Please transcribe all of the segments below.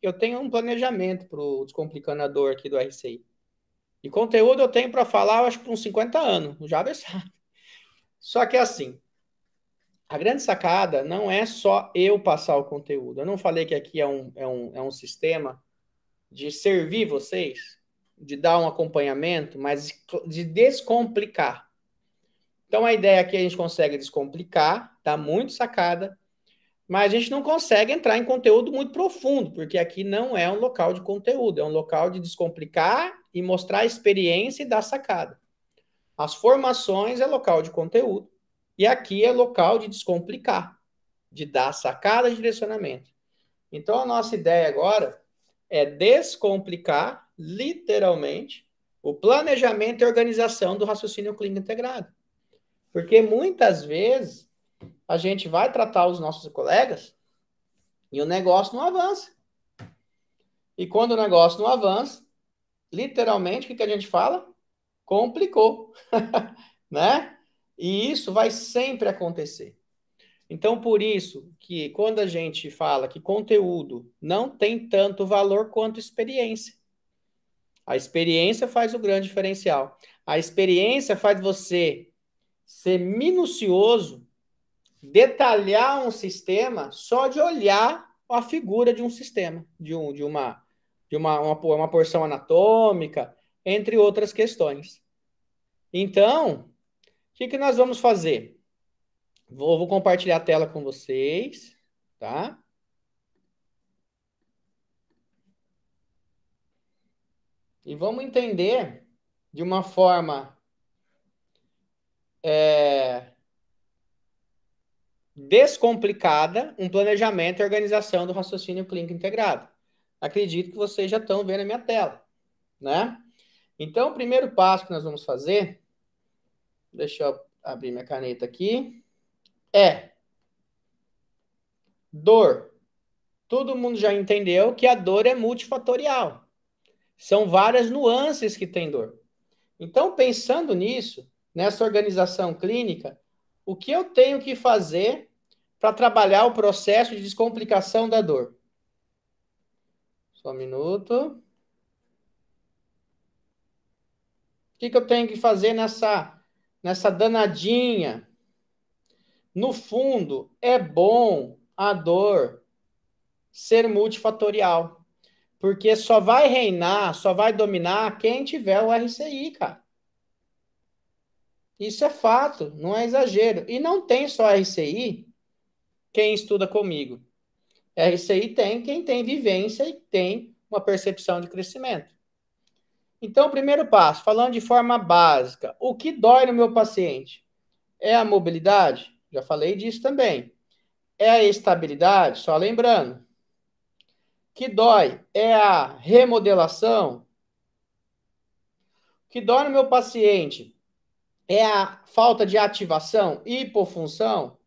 eu tenho um planejamento para o Descomplicando a Dor aqui do RCI. E conteúdo eu tenho para falar, eu acho que por uns 50 anos, o Jader sabe. Só que assim, a grande sacada não é só eu passar o conteúdo. Eu não falei que aqui é um sistema de servir vocês, de dar um acompanhamento, mas de descomplicar. Então a ideia aqui é a gente consegue descomplicar, tá muito sacada, mas a gente não consegue entrar em conteúdo muito profundo, porque aqui não é um local de conteúdo, é um local de descomplicar e mostrar a experiência e dar sacada. As formações é local de conteúdo, e aqui é local de descomplicar, de dar sacada de direcionamento. Então a nossa ideia agora é descomplicar, literalmente, o planejamento e organização do raciocínio clínico integrado. Porque muitas vezes a gente vai tratar os nossos colegas e o negócio não avança. E quando o negócio não avança, literalmente, o que a gente fala? Complicou, né? E isso vai sempre acontecer. Então, por isso que quando a gente fala que conteúdo não tem tanto valor quanto experiência. A experiência faz o grande diferencial. A experiência faz você ser minucioso, detalhar um sistema só de olhar a figura de um sistema, uma porção anatômica, entre outras questões. Então, o que nós vamos fazer? Vou compartilhar a tela com vocês, tá? E vamos entender de uma forma descomplicada um planejamento e organização do raciocínio clínico integrado. Acredito que vocês já estão vendo a minha tela, né? Então, o primeiro passo que nós vamos fazer, deixa eu abrir minha caneta aqui, é dor. Todo mundo já entendeu que a dor é multifatorial. São várias nuances que tem dor. Então, pensando nisso, nessa organização clínica, o que eu tenho que fazer para trabalhar o processo de descomplicação da dor? Só um minuto. O que eu tenho que fazer nessa danadinha? No fundo, é bom a dor ser multifatorial, porque só vai reinar, só vai dominar quem tiver o RCI, cara. Isso é fato, não é exagero. E não tem só RCI quem estuda comigo. RCI tem quem tem vivência e tem uma percepção de crescimento. Então, primeiro passo, falando de forma básica, o que dói no meu paciente? É a mobilidade? Já falei disso também. É a estabilidade? Só lembrando. Que dói? É a remodelação? Que dói no meu paciente? É a falta de ativação, hipofunção?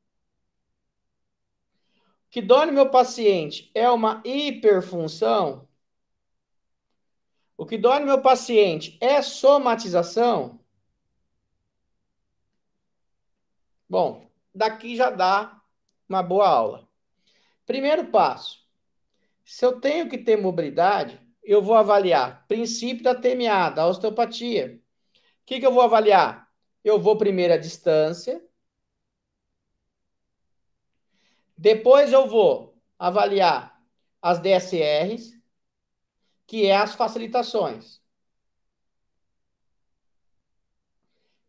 Que dói no meu paciente? É uma hiperfunção? O que dói no meu paciente é somatização? Bom, daqui já dá uma boa aula. Primeiro passo. Se eu tenho que ter mobilidade, eu vou avaliar princípio da TMA, da osteopatia. O que eu vou avaliar? Eu vou primeiro a distância, depois eu vou avaliar as DSRs, que é as facilitações.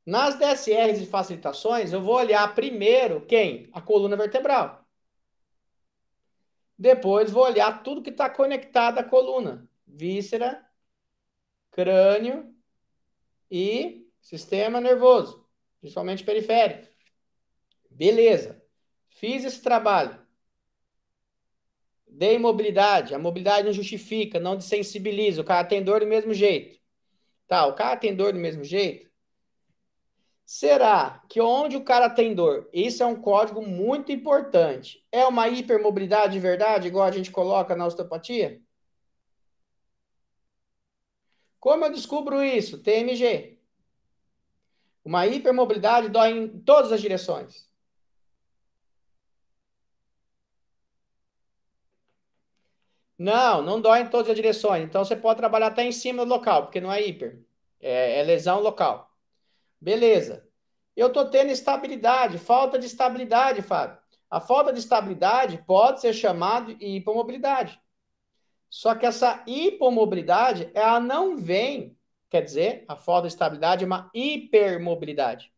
Nas DSRs e facilitações, eu vou olhar primeiro quem? A coluna vertebral. Depois vou olhar tudo que está conectado à coluna. Víscera, crânio e sistema nervoso, principalmente periférico. Beleza. Fiz esse trabalho. Dei mobilidade. A mobilidade não justifica, não desensibiliza. O cara tem dor do mesmo jeito. Tá, o cara tem dor do mesmo jeito? Será que onde o cara tem dor, isso é um código muito importante, é uma hipermobilidade de verdade, igual a gente coloca na osteopatia? Como eu descubro isso? TMG. Uma hipermobilidade dói em todas as direções. Não, não dói em todas as direções. Então você pode trabalhar até em cima do local, porque não é hiper. É lesão local. Beleza. Eu estou tendo estabilidade, falta de estabilidade, Fábio. A falta de estabilidade pode ser chamada de hipomobilidade. Só que essa hipomobilidade, ela não vem, quer dizer, a falta de estabilidade é uma hipermobilidade.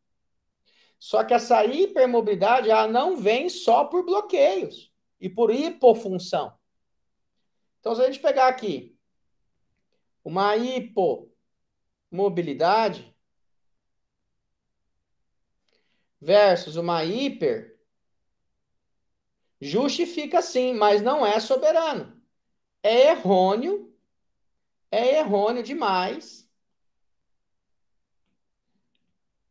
Só que essa hipermobilidade, ela não vem só por bloqueios e por hipofunção. Então, se a gente pegar aqui uma hipomobilidade versus uma hiper, justifica sim, mas não é soberano. É errôneo, é errôneo demais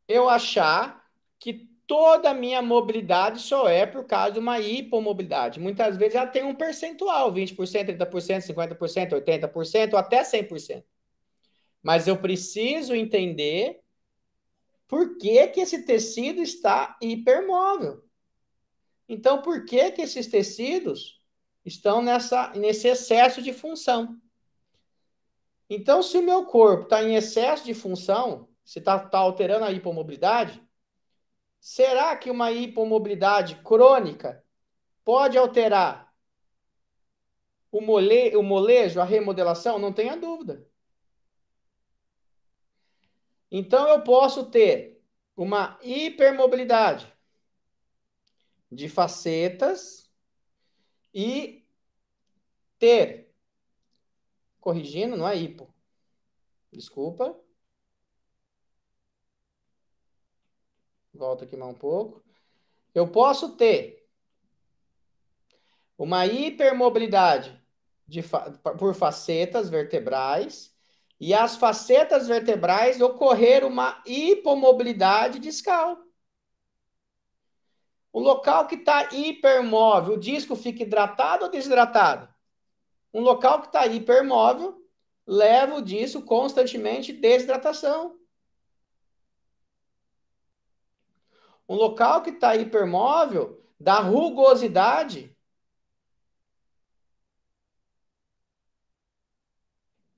eu achar que toda a minha mobilidade só é por causa de uma hipomobilidade. Muitas vezes ela tem um percentual, 20%, 30%, 50%, 80% ou até 100%. Mas eu preciso entender por que que esse tecido está hipermóvel. Então, por que que esses tecidos estão nesse excesso de função? Então, se o meu corpo está em excesso de função, se está alterando a hipomobilidade, será que uma hipomobilidade crônica pode alterar o molejo, a remodelação? Não tenha dúvida. Então, eu posso ter uma hipermobilidade de facetas e ter, corrigindo, não é hipo, desculpa, volta aqui mais um pouco. Eu posso ter uma hipermobilidade por facetas vertebrais e as facetas vertebrais ocorrer uma hipomobilidade discal. O local que está hipermóvel, o disco fica hidratado ou desidratado? Um local que está hipermóvel leva o disco constantemente desidratação. Um local que está hipermóvel dá rugosidade.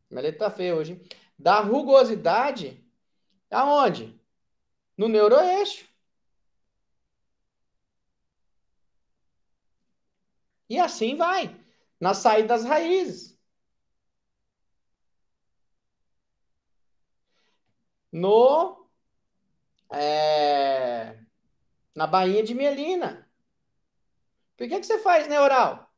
Minha letra tá feia hoje, hein? Dá rugosidade aonde? No neuroeixo. E assim vai. Na saída das raízes. No, é, na bainha de mielina. Por que você faz neural?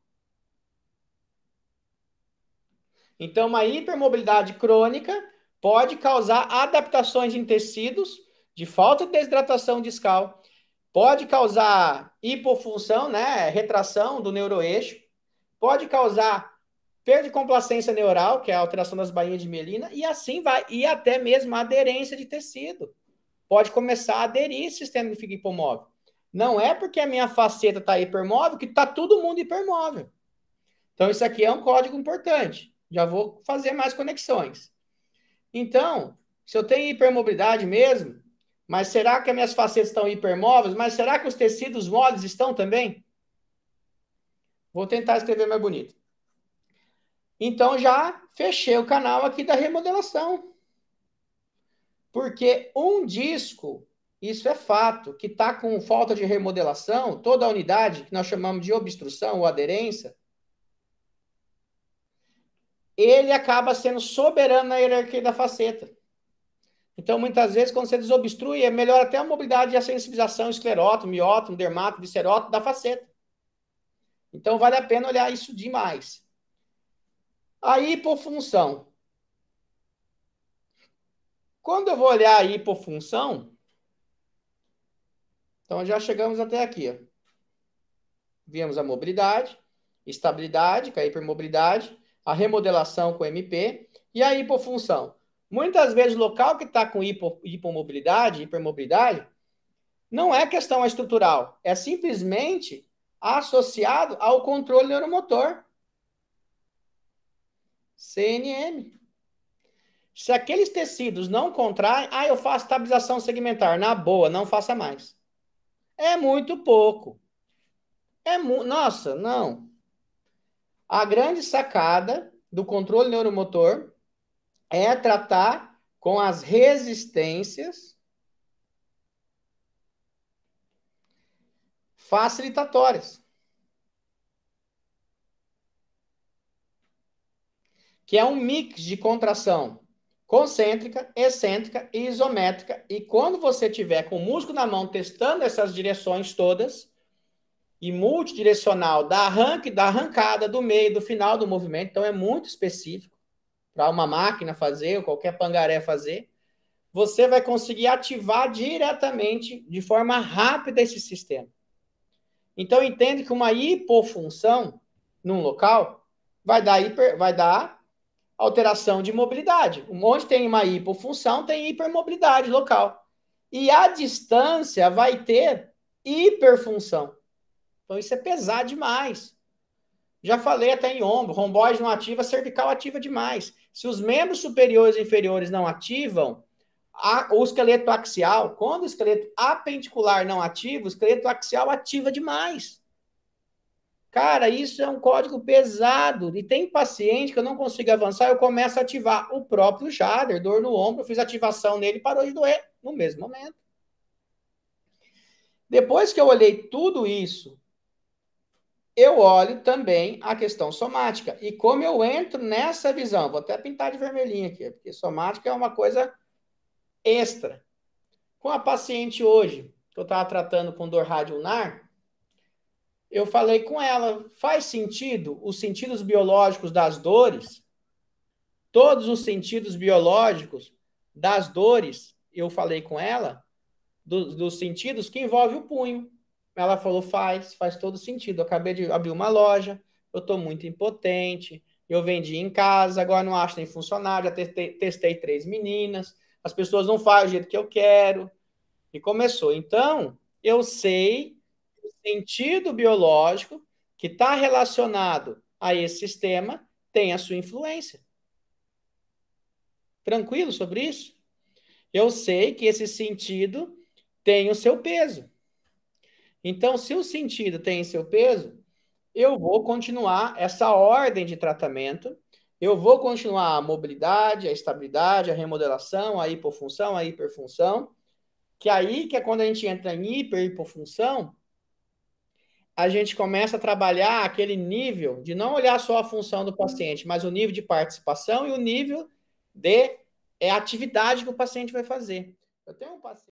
Então, uma hipermobilidade crônica pode causar adaptações em tecidos de falta de desidratação discal, pode causar hipofunção, né, retração do neuroeixo, pode causar perda de complacência neural, que é a alteração das bainhas de mielina, e assim vai, e até mesmo a aderência de tecido. Pode começar a aderir esse sistema que fica hipomóvel. Não é porque a minha faceta está hipermóvel que está todo mundo hipermóvel. Então, isso aqui é um código importante. Já vou fazer mais conexões. Então, se eu tenho hipermobilidade mesmo, mas será que as minhas facetas estão hipermóveis? Mas será que os tecidos moles estão também? Vou tentar escrever mais bonito. Então, já fechei o canal aqui da remodelação. Porque um disco, isso é fato, que está com falta de remodelação, toda a unidade, que nós chamamos de obstrução ou aderência, ele acaba sendo soberano na hierarquia da faceta. Então, muitas vezes, quando você desobstrui, é melhor até a mobilidade e a sensibilização esclerótomo, miótomo, dermato, viscerótomo da faceta. Então, vale a pena olhar isso demais. A hipofunção. Quando eu vou olhar a hipofunção, então já chegamos até aqui. Ó. Vimos a mobilidade, estabilidade, com a hipermobilidade, a remodelação com MP e a hipofunção. Muitas vezes o local que está com hipomobilidade, hipermobilidade, não é questão estrutural, é simplesmente associado ao controle neuromotor. CNM. Se aqueles tecidos não contraem, eu faço estabilização segmentar. Na boa, não faça mais. É muito pouco. Nossa, não. A grande sacada do controle neuromotor é tratar com as resistências facilitatórias, que é um mix de contração concêntrica, excêntrica e isométrica. E quando você tiver com o músculo na mão testando essas direções todas, e multidirecional da arranque, da arrancada, do meio, do final do movimento, então é muito específico para uma máquina fazer, ou qualquer pangaré fazer, você vai conseguir ativar diretamente, de forma rápida, esse sistema. Então, entende que uma hipofunção num local vai dar alteração de mobilidade. Onde tem uma hipofunção, tem hipermobilidade local. E a distância vai ter hiperfunção. Então, isso é pesar demais. Já falei até em ombro, romboide não ativa, cervical ativa demais. Se os membros superiores e inferiores não ativam, o esqueleto axial, quando o esqueleto apendicular não ativa, o esqueleto axial ativa demais. Cara, isso é um código pesado. E tem paciente que eu não consigo avançar, eu começo a ativar o próprio Jader, dor no ombro, eu fiz ativação nele e parou de doer no mesmo momento. Depois que eu olhei tudo isso, eu olho também a questão somática. E como eu entro nessa visão, vou até pintar de vermelhinho aqui, porque somática é uma coisa extra. Com a paciente hoje, que eu estava tratando com dor radioulnar, eu falei com ela, faz sentido os sentidos biológicos das dores? Todos os sentidos biológicos das dores, eu falei com ela, dos sentidos que envolve o punho. Ela falou, faz todo sentido. Eu acabei de abrir uma loja, eu estou muito impotente, eu vendi em casa, agora não acho nem funcionário, já testei 3 meninas, as pessoas não fazem do jeito que eu quero. E começou. Então, eu sei o sentido biológico que está relacionado a esse sistema tem a sua influência. Tranquilo sobre isso? Eu sei que esse sentido tem o seu peso. Então, se o sentido tem seu peso, eu vou continuar essa ordem de tratamento, eu vou continuar a mobilidade, a estabilidade, a remodelação, a hipofunção, a hiperfunção, que aí que é quando a gente entra em hiperhipofunção, a gente começa a trabalhar aquele nível de não olhar só a função do paciente, mas o nível de participação e o nível de atividade que o paciente vai fazer. Eu tenho um paciente